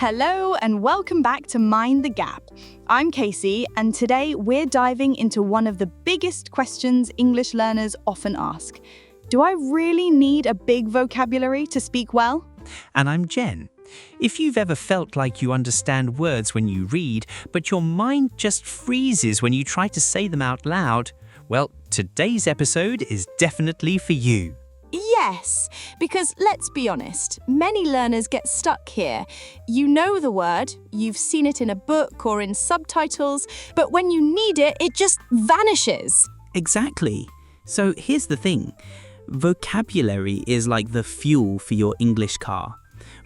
Hello and welcome back to Mind the Gap. I'm Casey, and today we're diving into one of the biggest questions English learners often ask. Do I really need a big vocabulary to speak well? And I'm Jen. If you've ever felt like you understand words when you read, but your mind just freezes when you try to say them out loud, well, today's episode is definitely for you. Yes, because let's be honest, many learners get stuck here. You know the word, you've seen it in a book or in subtitles, but when you need it, it just vanishes. Exactly. So here's the thing. Vocabulary is like the fuel for your English car.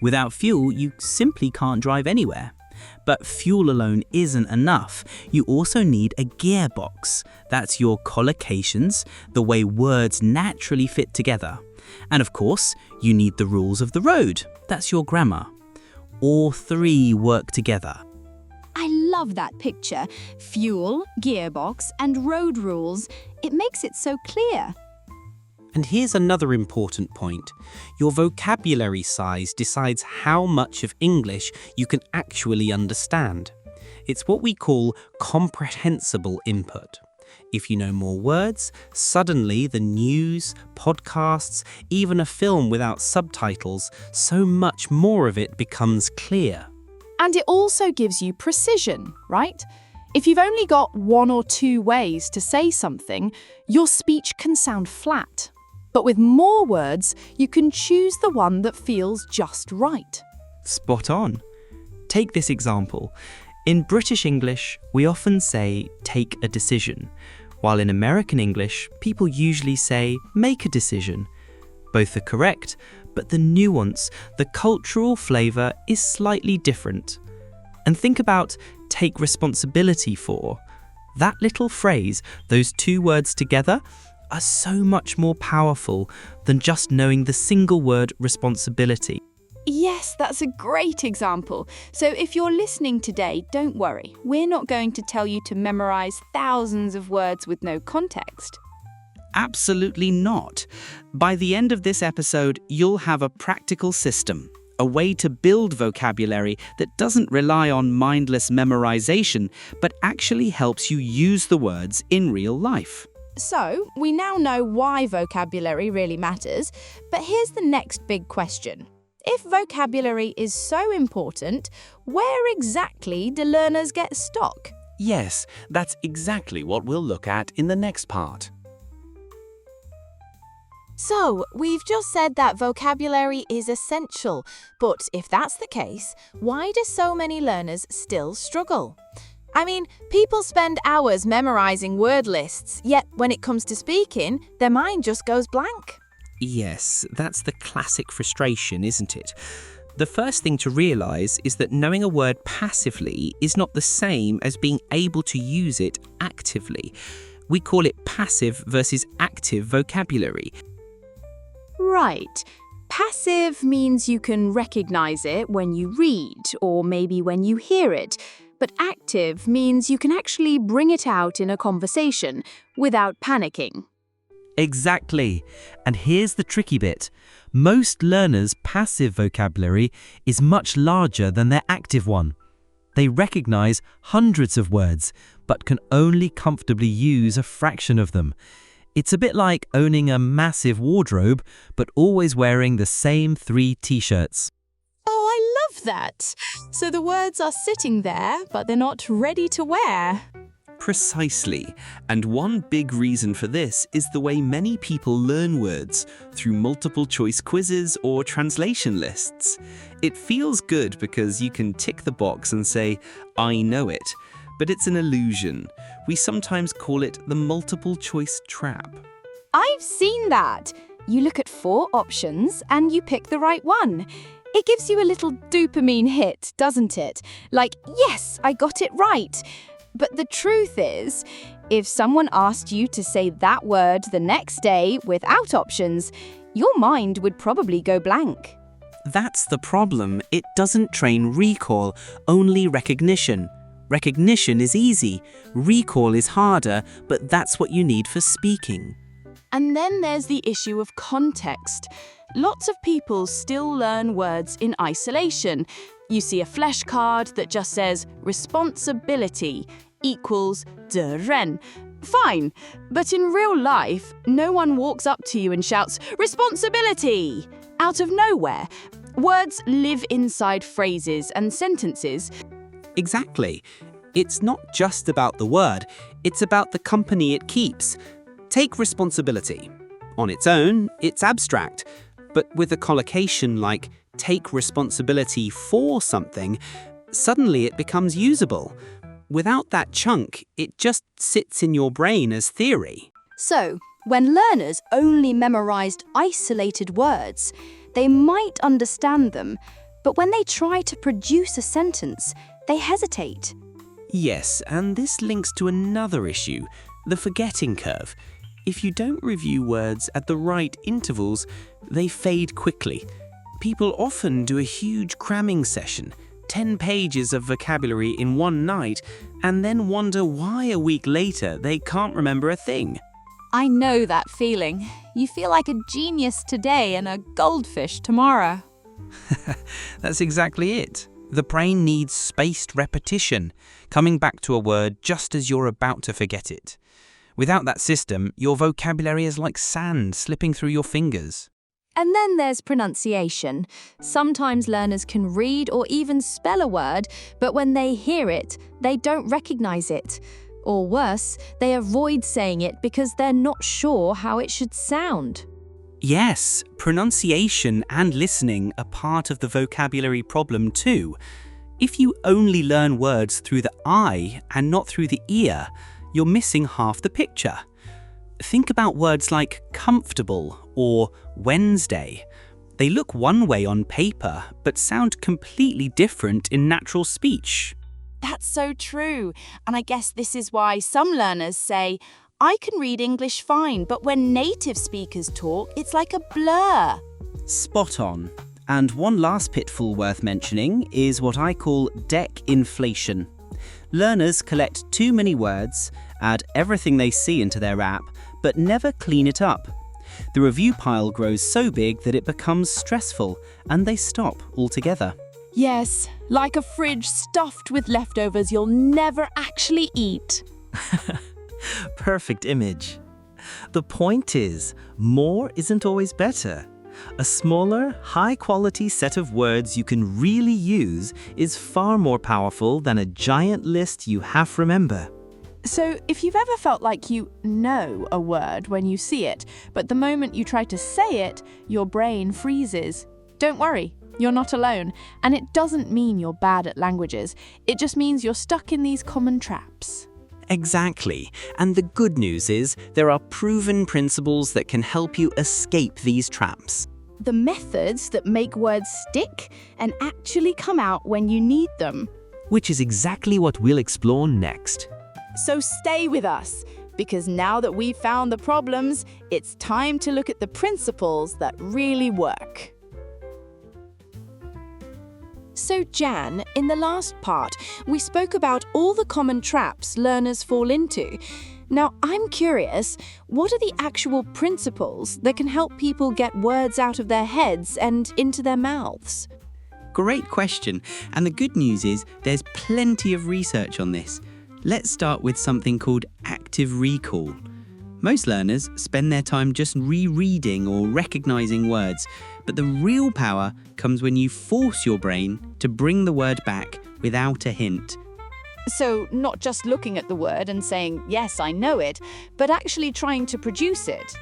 Without fuel, you simply can't drive anywhere. But fuel alone isn't enough. You also need a gearbox. That's your collocations, the way words naturally fit together. And of course, you need the rules of the road. That's your grammar. All three work together. I love that picture. Fuel, gearbox, and road rules. It makes it so clear. And here's another important point. Your vocabulary size decides how much of English you can actually understand. It's what we call comprehensible input. If you know more words, suddenly the news, podcasts, even a film without subtitles, so much more of it becomes clear. And it also gives you precision, right? If you've only got one or two ways to say something, your speech can sound flat. But with more words, you can choose the one that feels just right. Spot on. Take this example. In British English, we often say, take a decision, while in American English, people usually say, make a decision. Both are correct, but the nuance, the cultural flavor is slightly different. And think about take responsibility for. That little phrase, those two words together, are so much more powerful than just knowing the single word responsibility. Yes, that's a great example. So if you're listening today, don't worry. We're not going to tell you to memorize thousands of words with no context. Absolutely not. By the end of this episode, you'll have a practical system, a way to build vocabulary that doesn't rely on mindless memorization, but actually helps you use the words in real life. So, we now know why vocabulary really matters, but here's the next big question. If vocabulary is so important, where exactly do learners get stuck? Yes, that's exactly what we'll look at in the next part. So, we've just said that vocabulary is essential, but if that's the case, why do so many learners still struggle? I mean, people spend hours memorizing word lists, yet when it comes to speaking, their mind just goes blank. Yes, that's the classic frustration, isn't it? The first thing to realize is that knowing a word passively is not the same as being able to use it actively. We call it passive versus active vocabulary. Right. Passive means you can recognize it when you read, or maybe when you hear it. But active means you can actually bring it out in a conversation without panicking. Exactly. And here's the tricky bit. Most learners' passive vocabulary is much larger than their active one. They recognize hundreds of words, but can only comfortably use a fraction of them. It's a bit like owning a massive wardrobe, but always wearing the same 3 t-shirts. Oh, I love that. So the words are sitting there, but they're not ready to wear. Precisely. And one big reason for this is the way many people learn words, through multiple choice quizzes or translation lists. It feels good because you can tick the box and say, I know it. But it's an illusion. We sometimes call it the multiple choice trap. I've seen that. You look at 4 options and you pick the right one. It gives you a little dopamine hit, doesn't it? Like, yes, I got it right. But the truth is, if someone asked you to say that word the next day without options, your mind would probably go blank. That's the problem. It doesn't train recall, only recognition. Recognition is easy, recall is harder, but that's what you need for speaking. And then there's the issue of context. Lots of people still learn words in isolation. You see a flashcard that just says responsibility equals 责任. Fine, but in real life, no one walks up to you and shouts, responsibility! Out of nowhere. Words live inside phrases and sentences. Exactly. It's not just about the word, it's about the company it keeps. Take responsibility. On its own, it's abstract, but with a collocation like take responsibility for something, suddenly it becomes usable. Without that chunk, it just sits in your brain as theory. So, when learners only memorized isolated words, they might understand them, but when they try to produce a sentence, they hesitate. Yes, and this links to another issue, the forgetting curve. If you don't review words at the right intervals, they fade quickly. People often do a huge cramming session, 10 pages of vocabulary in one night, and then wonder why a week later they can't remember a thing. I know that feeling. You feel like a genius today and a goldfish tomorrow. That's exactly it. The brain needs spaced repetition, coming back to a word just as you're about to forget it. Without that system, your vocabulary is like sand slipping through your fingers. And then there's pronunciation. Sometimes learners can read or even spell a word, but when they hear it, they don't recognize it. Or worse, they avoid saying it because they're not sure how it should sound. Yes, pronunciation and listening are part of the vocabulary problem too. If you only learn words through the eye and not through the ear, you're missing half the picture. Think about words like comfortable or Wednesday. They look one way on paper, but sound completely different in natural speech. That's so true. And I guess this is why some learners say, I can read English fine, but when native speakers talk, it's like a blur. Spot on. And one last pitfall worth mentioning is what I call deck inflation. Learners collect too many words, add everything they see into their app, but never clean it up. The review pile grows so big that it becomes stressful, and they stop altogether. Yes, like a fridge stuffed with leftovers you'll never actually eat. Perfect image. The point is, more isn't always better. A smaller, high-quality set of words you can really use is far more powerful than a giant list you half remember. So if you've ever felt like you know a word when you see it, but the moment you try to say it, your brain freezes, don't worry. You're not alone, and it doesn't mean you're bad at languages. It just means you're stuck in these common traps. Exactly. And the good news is there are proven principles that can help you escape these traps. The methods that make words stick and actually come out when you need them. Which is exactly what we'll explore next. So stay with us, because now that we've found the problems, it's time to look at the principles that really work. So Jan, in the last part, we spoke about all the common traps learners fall into. Now, I'm curious, what are the actual principles that can help people get words out of their heads and into their mouths? Great question. And the good news is there's plenty of research on this. Let's start with something called active recall. Most learners spend their time just rereading or recognizing words, but the real power comes when you force your brain to bring the word back without a hint. So not just looking at the word and saying, yes, I know it, but actually trying to produce it.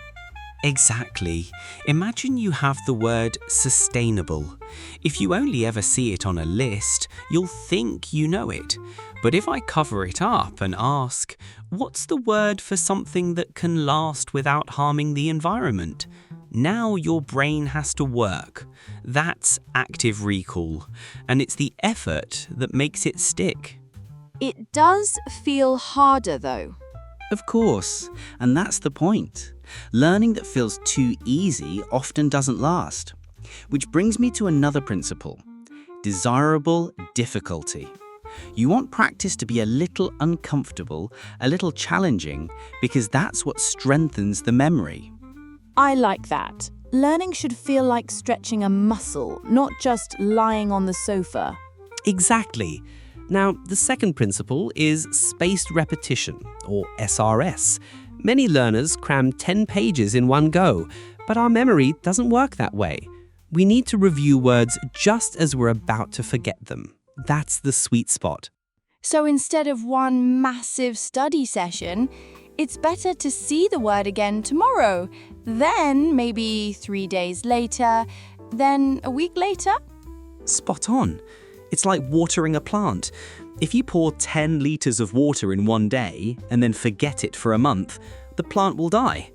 Exactly. Imagine you have the word sustainable. If you only ever see it on a list, you'll think you know it. But if I cover it up and ask, what's the word for something that can last without harming the environment? Now your brain has to work. That's active recall, and it's the effort that makes it stick. It does feel harder though. Of course, and that's the point. Learning that feels too easy often doesn't last. Which brings me to another principle: desirable difficulty. You want practice to be a little uncomfortable, a little challenging, because that's what strengthens the memory. I like that. Learning should feel like stretching a muscle, not just lying on the sofa. Exactly. Now, the second principle is spaced repetition, or SRS. Many learners cram 10 pages in one go, but our memory doesn't work that way. We need to review words just as we're about to forget them. That's the sweet spot. So instead of one massive study session, it's better to see the word again tomorrow, then maybe 3 days later, then a week later? Spot on. It's like watering a plant. If you pour 10 liters of water in one day and then forget it for a month, the plant will die.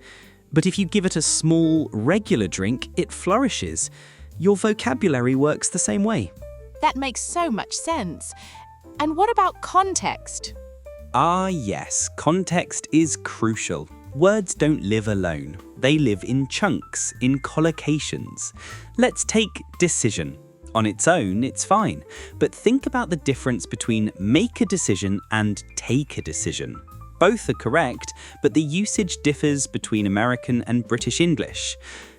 But if you give it a small, regular drink, it flourishes. Your vocabulary works the same way. That makes so much sense. And what about context? Ah, yes, context is crucial. Words don't live alone. They live in chunks, in collocations. Let's take decision. On its own, it's fine. But think about the difference between make a decision and take a decision. Both are correct, but the usage differs between American and British English.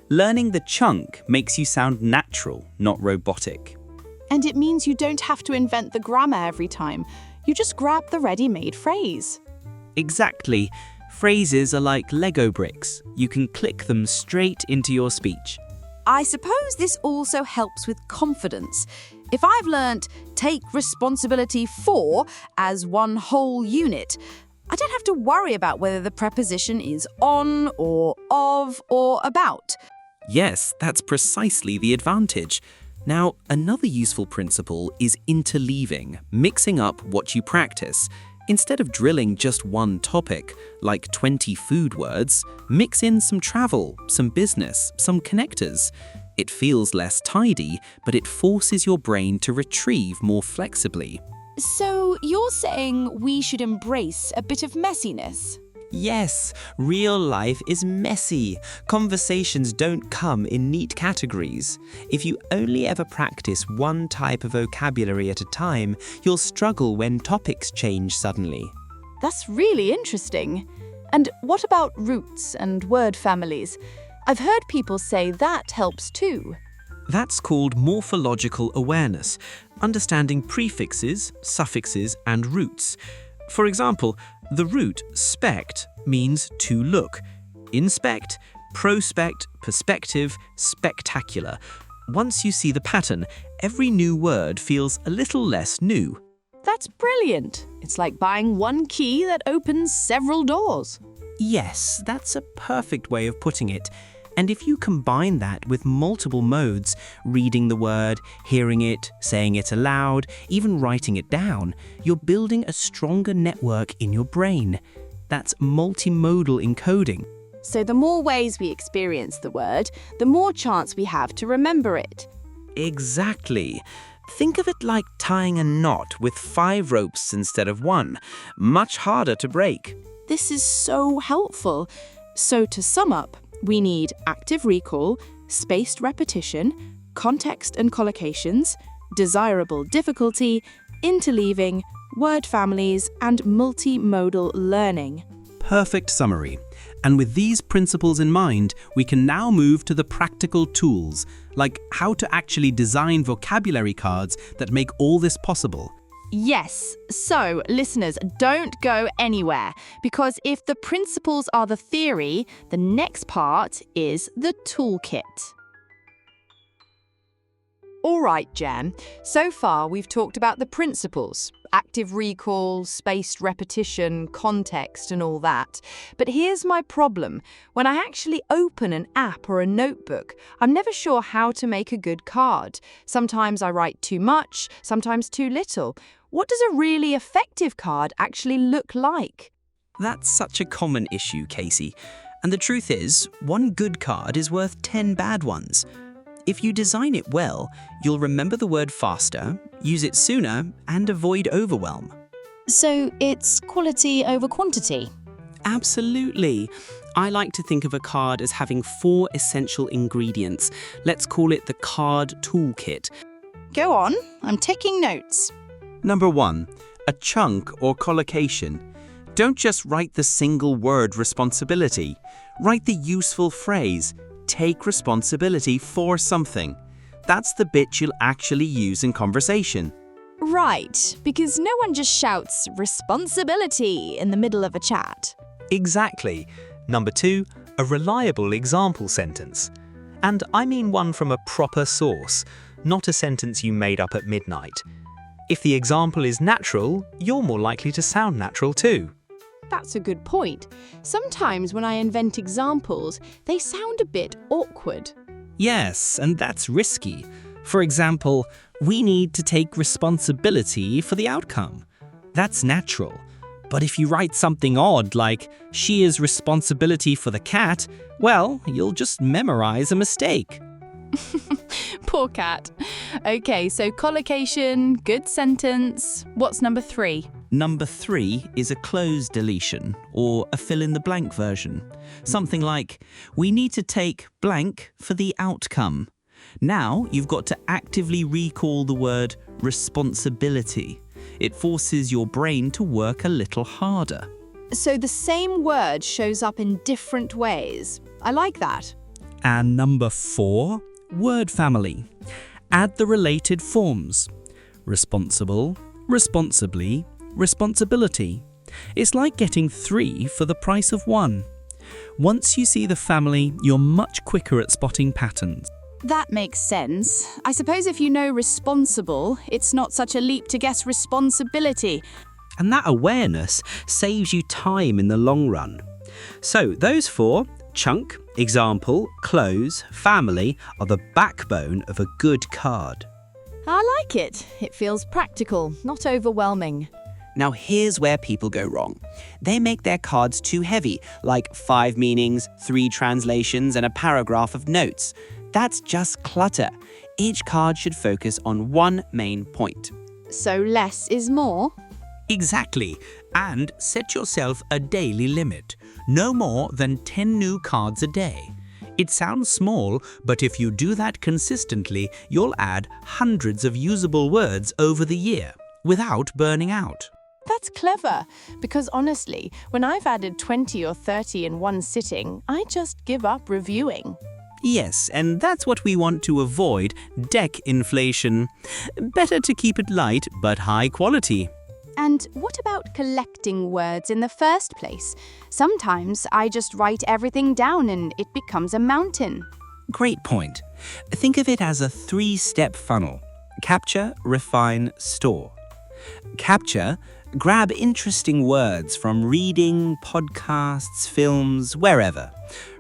Learning the chunk makes you sound natural, not robotic. And it means you don't have to invent the grammar every time. You just grab the ready-made phrase. Exactly. Phrases are like Lego bricks. You can click them straight into your speech. I suppose this also helps with confidence. If I've learnt take responsibility for as one whole unit, I don't have to worry about whether the preposition is on or of or about. Yes, that's precisely the advantage. Now, another useful principle is interleaving, mixing up what you practice. Instead of drilling just one topic, like 20 food words, mix in some travel, some business, some connectors. It feels less tidy, but it forces your brain to retrieve more flexibly. So you're saying we should embrace a bit of messiness? Yes, real life is messy. Conversations don't come in neat categories. If you only ever practice one type of vocabulary at a time, you'll struggle when topics change suddenly. That's really interesting. And what about roots and word families? I've heard people say that helps too. That's called morphological awareness, understanding prefixes, suffixes, and roots. For example, the root spect means to look. Inspect, prospect, perspective, spectacular. Once you see the pattern, every new word feels a little less new. That's brilliant. It's like buying one key that opens several doors. Yes, that's a perfect way of putting it. And if you combine that with multiple modes, reading the word, hearing it, saying it aloud, even writing it down, you're building a stronger network in your brain. That's multimodal encoding. So the more ways we experience the word, the more chance we have to remember it. Exactly. Think of it like tying a knot with 5 ropes instead of 1. Much harder to break. This is so helpful. So to sum up, we need active recall, spaced repetition, context and collocations, desirable difficulty, interleaving, word families, and multimodal learning. Perfect summary. And with these principles in mind, we can now move to the practical tools, like how to actually design vocabulary cards that make all this possible. Yes, so listeners, don't go anywhere, because if the principles are the theory, the next part is the toolkit. All right, Jan. So far, we've talked about the principles, active recall, spaced repetition, context, and all that. But here's my problem. When I actually open an app or a notebook, I'm never sure how to make a good card. Sometimes I write too much, sometimes too little. What does a really effective card actually look like? That's such a common issue, Casey. And the truth is, one good card is worth 10 bad ones. If you design it well, you'll remember the word faster, use it sooner, and avoid overwhelm. So it's quality over quantity? Absolutely. I like to think of a card as having 4 essential ingredients. Let's call it the card toolkit. Go on, I'm taking notes. Number 1, a chunk or collocation. Don't just write the single word responsibility. Write the useful phrase, take responsibility for something. That's the bit you'll actually use in conversation. Right, because no one just shouts responsibility in the middle of a chat. Exactly. Number 2, a reliable example sentence. And I mean one from a proper source, not a sentence you made up at midnight. If the example is natural, you're more likely to sound natural too. That's a good point. Sometimes when I invent examples, they sound a bit awkward. Yes, and that's risky. For example, we need to take responsibility for the outcome. That's natural. But if you write something odd like, she is responsibility for the cat, well, you'll just memorize a mistake. Poor cat. Okay, so collocation, good sentence. What's number 3? Number 3 is a closed deletion, or a fill-in-the-blank version. Something like, we need to take blank for the outcome. Now you've got to actively recall the word responsibility. It forces your brain to work a little harder. So the same word shows up in different ways. I like that. And number 4, word family. Add the related forms. Responsible, responsibly, responsibility. It's like getting 3 for the price of 1. Once you see the family, you're much quicker at spotting patterns. That makes sense. I suppose if you know responsible, it's not such a leap to guess responsibility. And that awareness saves you time in the long run. So those 4, chunk, example, close, family, are the backbone of a good card. I like it. It feels practical, not overwhelming. Now here's where people go wrong. They make their cards too heavy, like 5 meanings, 3 translations, and a paragraph of notes. That's just clutter. Each card should focus on one main point. So less is more? Exactly. And set yourself a daily limit. No more than 10 new cards a day. It sounds small, but if you do that consistently, you'll add hundreds of usable words over the year without burning out. That's clever, because honestly, when I've added 20 or 30 in one sitting, I just give up reviewing. Yes, and that's what we want to avoid, deck inflation. Better to keep it light, but high quality. And what about collecting words in the first place? Sometimes I just write everything down and it becomes a mountain. Great point. Think of it as a 3-step funnel. Capture, refine, store. Capture, grab interesting words from reading, podcasts, films, wherever.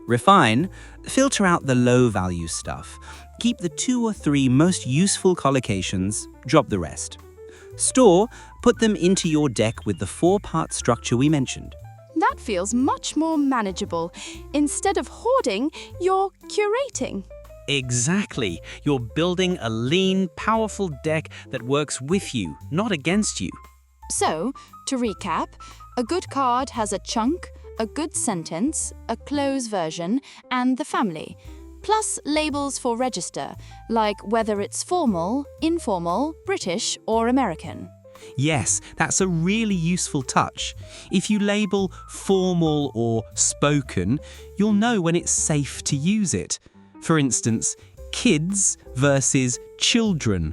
Refine, filter out the low-value stuff. Keep the 2 or 3 most useful collocations, drop the rest. Store, put them into your deck with the 4-part structure we mentioned. That feels much more manageable. Instead of hoarding, you're curating. Exactly. You're building a lean, powerful deck that works with you, not against you. So, to recap, a good card has a chunk, a good sentence, a close version, and the family, plus labels for register, like whether it's formal, informal, British, or American. Yes, that's a really useful touch. If you label formal or spoken, you'll know when it's safe to use it. For instance, kids versus children.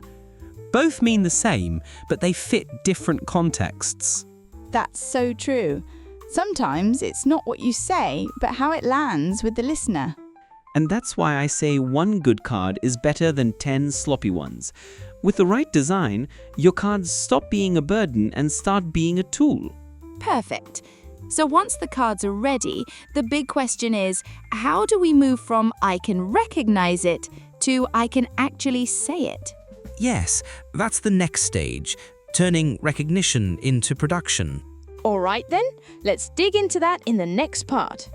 Both mean the same, but they fit different contexts. That's so true. Sometimes it's not what you say, but how it lands with the listener. And that's why I say one good card is better than 10 sloppy ones. With the right design, your cards stop being a burden and start being a tool. Perfect. So once the cards are ready, the big question is, how do we move from I can recognize it to I can actually say it? Yes, that's the next stage, turning recognition into production. All right then, let's dig into that in the next part.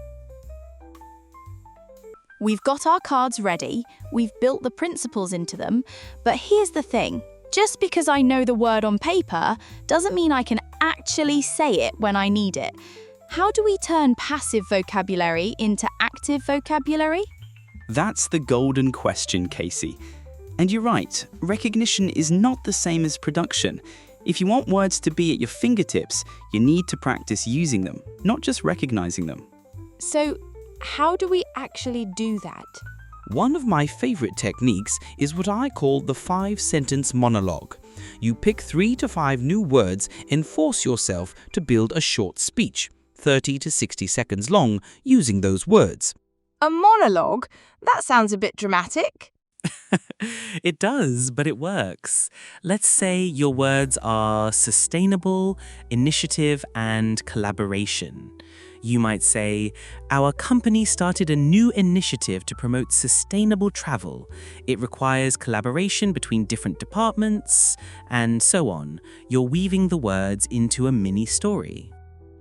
We've got our cards ready, we've built the principles into them, but here's the thing. Just because I know the word on paper doesn't mean I can actually say it when I need it. How do we turn passive vocabulary into active vocabulary? That's the golden question, Casey. And you're right, recognition is not the same as production. If you want words to be at your fingertips, you need to practice using them, not just recognizing them. So, how do we actually do that? One of my favorite techniques is what I call the 5-sentence monologue. You pick 3 to 5 new words and force yourself to build a short speech, 30 to 60 seconds long, using those words. A monologue? That sounds a bit dramatic. It does, but it works. Let's say your words are sustainable, initiative, and collaboration. You might say, our company started a new initiative to promote sustainable travel. It requires collaboration between different departments, and so on. You're weaving the words into a mini story.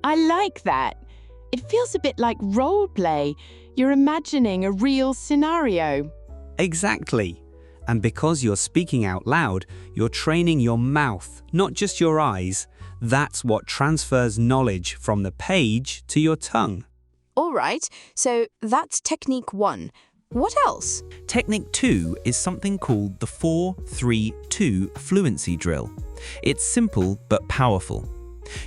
I like that. It feels a bit like role play. You're imagining a real scenario. Exactly. And because you're speaking out loud, you're training your mouth, not just your eyes. That's what transfers knowledge from the page to your tongue. All right, so that's technique 1. What else? Technique 2 is something called the 4-3-2 fluency drill. It's simple but powerful.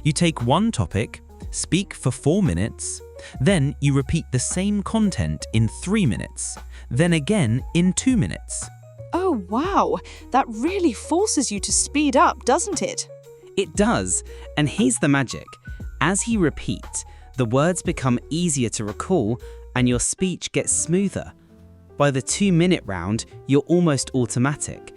You take one topic, speak for 4 minutes, then you repeat the same content in 3 minutes, then again in 2 minutes. Oh, wow. That really forces you to speed up, doesn't it? It does, and here's the magic. As you repeat, the words become easier to recall and your speech gets smoother. By the 2-minute round, you're almost automatic.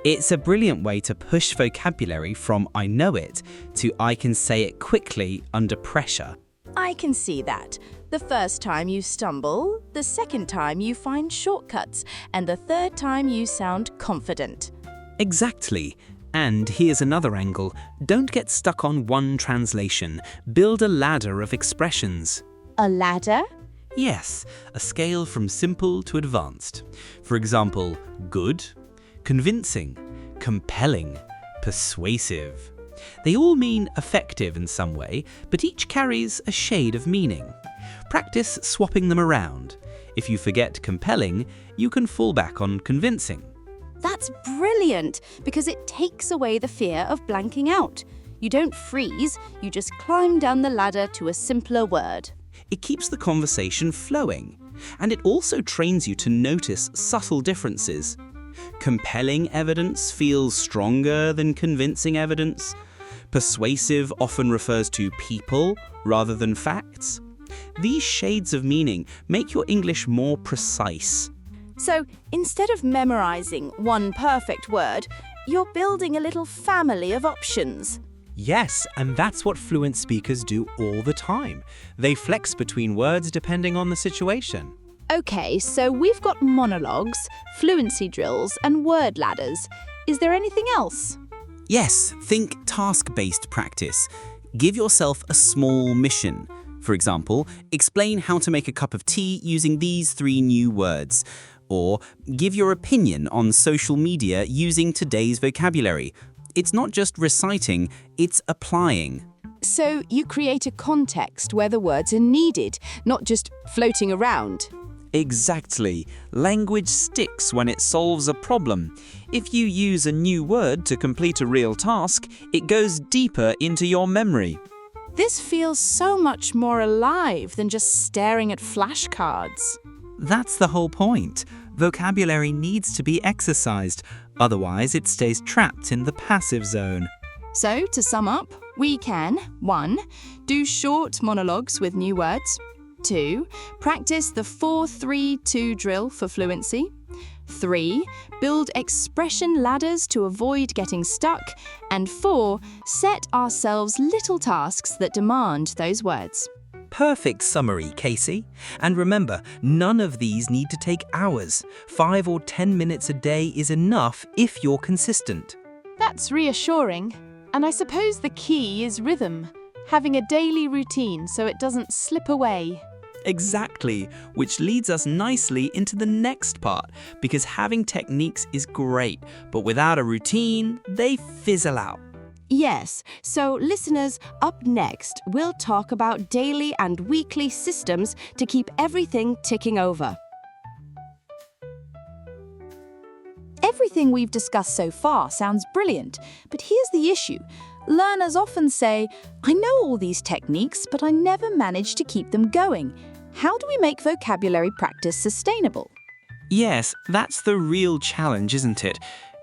It's a brilliant way to push vocabulary from I know it to I can say it quickly under pressure. I can see that. The first time you stumble, the second time you find shortcuts, and the third time you sound confident. Exactly. And here's another angle. Don't get stuck on one translation. Build a ladder of expressions. A ladder? Yes, a scale from simple to advanced. For example, good, convincing, compelling, persuasive. They all mean effective in some way, but each carries a shade of meaning. Practice swapping them around. If you forget compelling, you can fall back on convincing. That's brilliant, because it takes away the fear of blanking out. You don't freeze, you just climb down the ladder to a simpler word. It keeps the conversation flowing, and it also trains you to notice subtle differences. Compelling evidence feels stronger than convincing evidence. Persuasive often refers to people rather than facts. These shades of meaning make your English more precise. So, instead of memorizing one perfect word, you're building a little family of options. Yes, and that's what fluent speakers do all the time. They flex between words depending on the situation. Okay, so we've got monologues, fluency drills, and word ladders. Is there anything else? Yes, think task-based practice. Give yourself a small mission. For example, explain how to make a cup of tea using these 3 new words. Or give your opinion on social media using today's vocabulary. It's not just reciting, it's applying. So you create a context where the words are needed, not just floating around. Exactly. Language sticks when it solves a problem. If you use a new word to complete a real task, it goes deeper into your memory. This feels so much more alive than just staring at flashcards. That's the whole point. Vocabulary needs to be exercised, otherwise it stays trapped in the passive zone. So, to sum up, we can 1. Do short monologues with new words. 2. Practice the 4-3-2 drill for fluency. 3. Build expression ladders to avoid getting stuck. And 4. Set ourselves little tasks that demand those words. Perfect summary, Casey. And remember, none of these need to take hours. 5 or 10 minutes a day is enough if you're consistent. That's reassuring. And I suppose the key is rhythm, having a daily routine so it doesn't slip away. Exactly, which leads us nicely into the next part, because having techniques is great, but without a routine, they fizzle out. Yes, so listeners, up next, we'll talk about daily and weekly systems to keep everything ticking over. Everything we've discussed so far sounds brilliant, but here's the issue. Learners often say, I know all these techniques, but I never manage to keep them going. How do we make vocabulary practice sustainable? Yes, that's the real challenge, isn't it?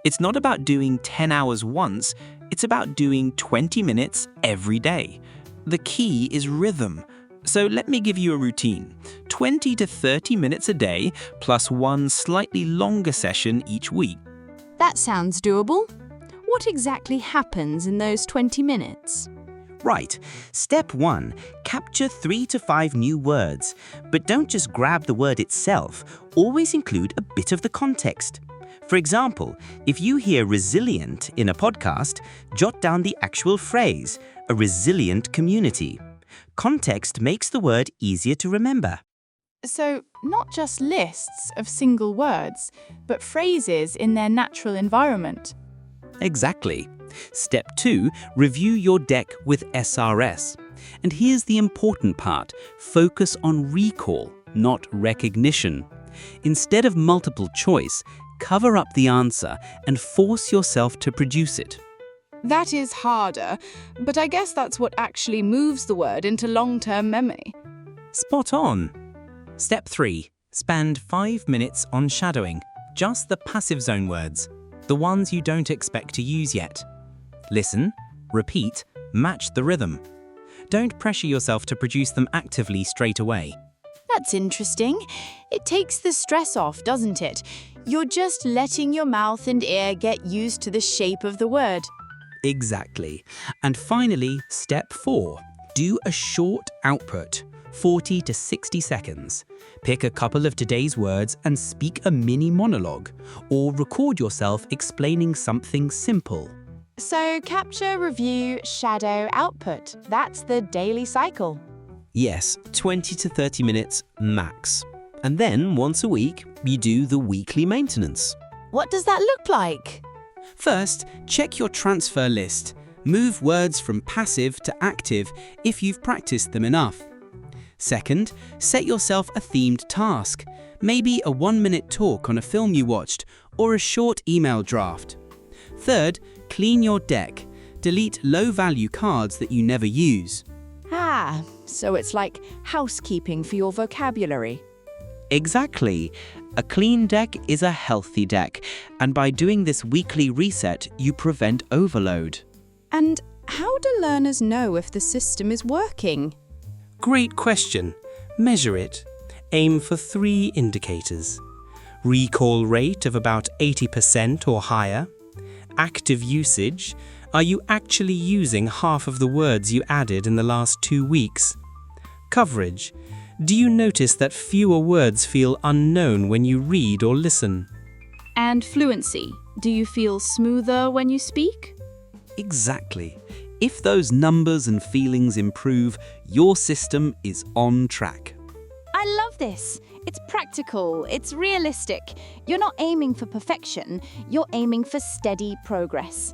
It's not about doing 10 hours once, it's about doing 20 minutes every day. The key is rhythm. So let me give you a routine. 20 to 30 minutes a day, plus one slightly longer session each week. That sounds doable. What exactly happens in those 20 minutes? Right. Step 1. Capture 3 to 5 new words. But don't just grab the word itself. Always include a bit of the context. For example, if you hear resilient in a podcast, jot down the actual phrase, a resilient community. Context makes the word easier to remember. So, not just lists of single words, but phrases in their natural environment. Exactly. Step 2, review your deck with SRS. And here's the important part. Focus on recall, not recognition. Instead of multiple choice, cover up the answer and force yourself to produce it. That is harder, but I guess that's what actually moves the word into long-term memory. Spot on. Step 3, spend 5 minutes on shadowing. Just the passive zone words, the ones you don't expect to use yet. Listen, repeat, match the rhythm. Don't pressure yourself to produce them actively straight away. That's interesting. It takes the stress off, doesn't it? You're just letting your mouth and ear get used to the shape of the word. Exactly. And finally, step 4, do a short output, 40 to 60 seconds. Pick a couple of today's words and speak a mini monologue, or record yourself explaining something simple. So, capture, review, shadow, output. That's the daily cycle. Yes, 20 to 30 minutes max. And then once a week, you do the weekly maintenance. What does that look like? First, check your transfer list. Move words from passive to active if you've practiced them enough. Second, set yourself a themed task. Maybe a 1-minute talk on a film you watched or a short email draft. Third, clean your deck. Delete low-value cards that you never use. Ah, so it's like housekeeping for your vocabulary. Exactly. A clean deck is a healthy deck, and by doing this weekly reset, you prevent overload. And how do learners know if the system is working? Great question. Measure it. Aim for 3 indicators. Recall rate of about 80% or higher. Active usage. Are you actually using half of the words you added in the last 2 weeks? Coverage. Do you notice that fewer words feel unknown when you read or listen? And fluency. Do you feel smoother when you speak? Exactly. If those numbers and feelings improve, your system is on track. I love this. It's practical, it's realistic. You're not aiming for perfection, you're aiming for steady progress.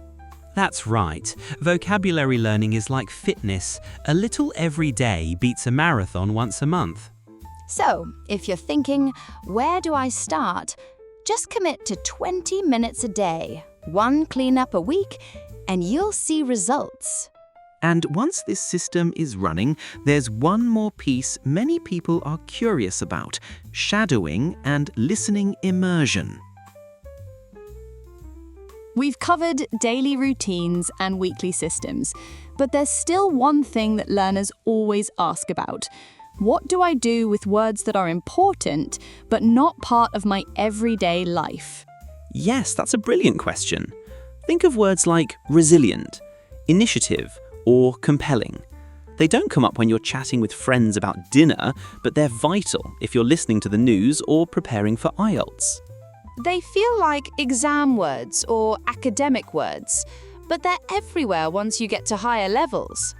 That's right. Vocabulary learning is like fitness. A little every day beats a marathon once a month. So, if you're thinking, where do I start? Just commit to 20 minutes a day, 1 cleanup a week, and you'll see results. And once this system is running, there's one more piece many people are curious about: shadowing and listening immersion. We've covered daily routines and weekly systems, but there's still one thing that learners always ask about. What do I do with words that are important, but not part of my everyday life? Yes, that's a brilliant question. Think of words like resilient, initiative, or compelling. They don't come up when you're chatting with friends about dinner, but they're vital if you're listening to the news or preparing for IELTS. They feel like exam words or academic words, but they're everywhere once you get to higher levels.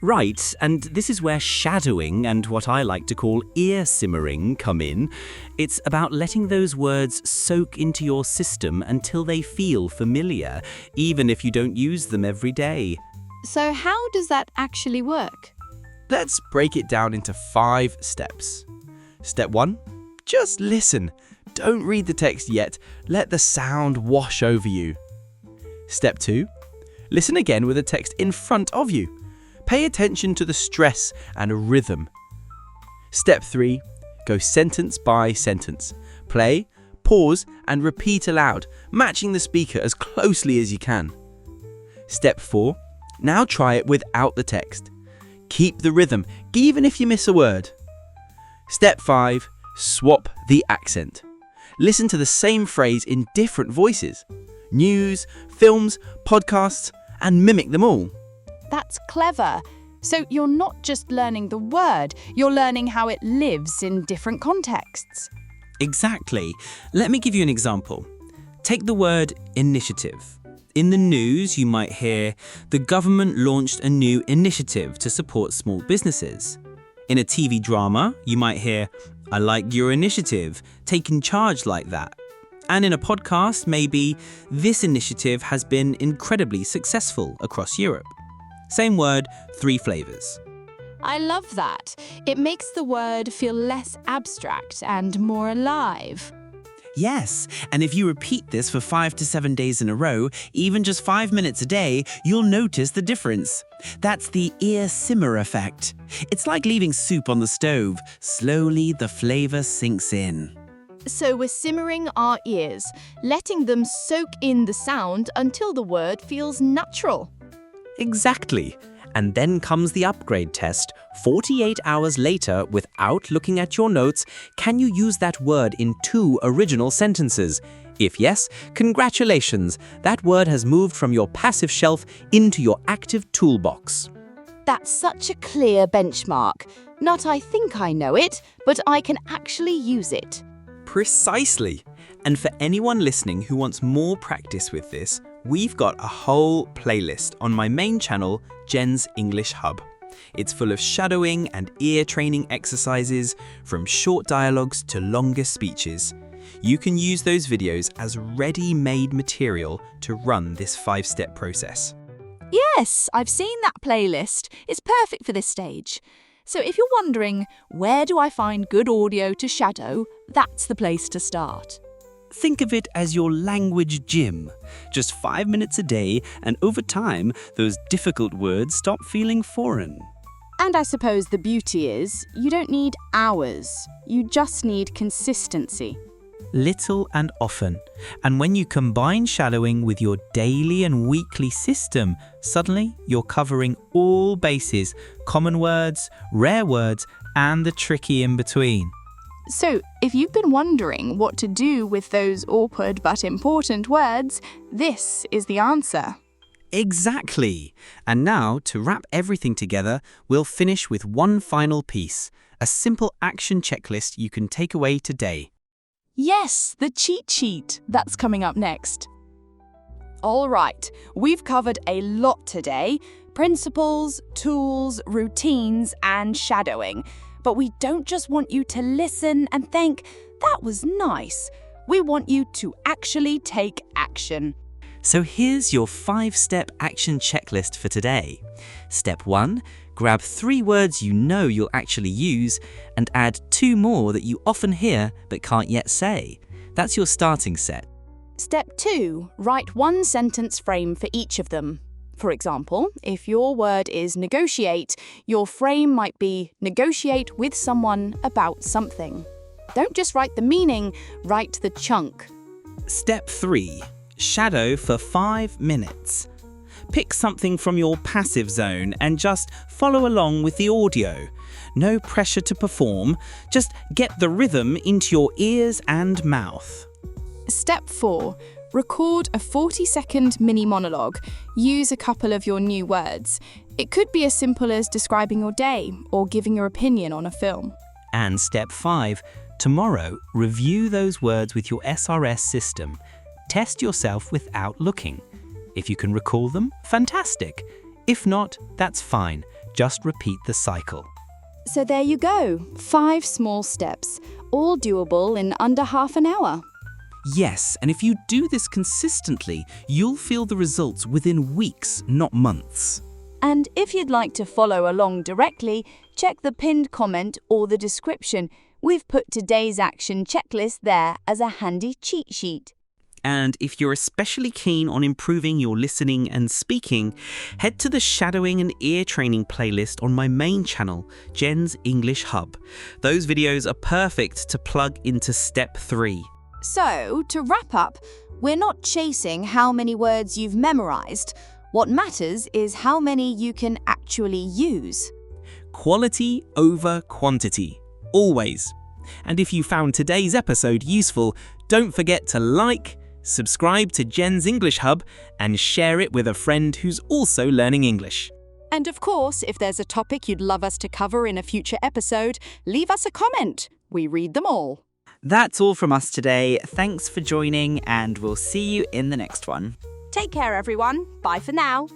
Right, and this is where shadowing and what I like to call ear simmering come in. It's about letting those words soak into your system until they feel familiar, even if you don't use them every day. So how does that actually work? Let's break it down into 5 steps. Step 1, just listen. Don't read the text yet. Let the sound wash over you. Step 2, listen again with the text in front of you. Pay attention to the stress and rhythm. Step 3, go sentence by sentence. Play, Pause and repeat aloud, matching the speaker as closely as you can. Step 4. Now try it without the text. Keep the rhythm, even if you miss a word. Step 5. Swap the accent. Listen to the same phrase in different voices. News, films, podcasts, and mimic them all. That's clever. So you're not just learning the word, you're learning how it lives in different contexts. Exactly. Let me give you an example. Take the word initiative. In the news, you might hear, the government launched a new initiative to support small businesses. In a TV drama, you might hear, I like your initiative, taking charge like that. And in a podcast, maybe, this initiative has been incredibly successful across Europe. Same word, 3 flavors. I love that. It makes the word feel less abstract and more alive. Yes, and if you repeat this for 5 to 7 days in a row, even just 5 minutes a day, you'll notice the difference. That's the ear simmer effect. It's like leaving soup on the stove. Slowly, the flavor sinks in. So we're simmering our ears, letting them soak in the sound until the word feels natural. Exactly. And then comes the upgrade test. 48 hours later, without looking at your notes, can you use that word in 2 original sentences? If yes, congratulations, that word has moved from your passive shelf into your active toolbox. That's such a clear benchmark. Not I think I know it, but I can actually use it. Precisely. And for anyone listening who wants more practice with this, we've got a whole playlist on my main channel, Jen's English Hub. It's full of shadowing and ear training exercises, from short dialogues to longer speeches. You can use those videos as ready-made material to run this 5-step process. Yes, I've seen that playlist. It's perfect for this stage. So if you're wondering, where do I find good audio to shadow, that's the place to start. Think of it as your language gym. Just 5 minutes a day, and over time, those difficult words stop feeling foreign. And I suppose the beauty is, you don't need hours. You just need consistency. Little and often. And when you combine shadowing with your daily and weekly system, suddenly you're covering all bases, common words, rare words, and the tricky in between. So, if you've been wondering what to do with those awkward but important words, this is the answer. Exactly. And now, to wrap everything together, we'll finish with one final piece, a simple action checklist you can take away today. Yes, the cheat sheet. That's coming up next. All right, we've covered a lot today. Principles, tools, routines, and shadowing. But we don't just want you to listen and think, that was nice. We want you to actually take action. So here's your 5-step action checklist for today. Step 1, grab 3 words you know you'll actually use and add 2 more that you often hear but can't yet say. That's your starting set. Step 2, write 1 sentence frame for each of them. For example, if your word is negotiate, your frame might be negotiate with someone about something. Don't just write the meaning, write the chunk. Step 3, shadow for 5 minutes. Pick something from your passive zone and just follow along with the audio. No pressure to perform, just get the rhythm into your ears and mouth. Step 4, record a 40-second mini monologue. Use a couple of your new words. It could be as simple as describing your day or giving your opinion on a film. And step 5, tomorrow, review those words with your SRS system. Test yourself without looking. If you can recall them, fantastic. If not, that's fine. Just repeat the cycle. So there you go, 5 small steps, all doable in under half an hour. Yes, and if you do this consistently, you'll feel the results within weeks, not months. And if you'd like to follow along directly, check the pinned comment or the description. We've put today's action checklist there as a handy cheat sheet. And if you're especially keen on improving your listening and speaking, head to the shadowing and ear training playlist on my main channel, Jen's English Hub. Those videos are perfect to plug into step 3. So, to wrap up, we're not chasing how many words you've memorized. What matters is how many you can actually use. Quality over quantity, always. And if you found today's episode useful, don't forget to like, subscribe to Jen's English Hub, and share it with a friend who's also learning English. And of course, if there's a topic you'd love us to cover in a future episode, leave us a comment. We read them all. That's all from us today. Thanks for joining, and we'll see you in the next one. Take care, everyone. Bye for now.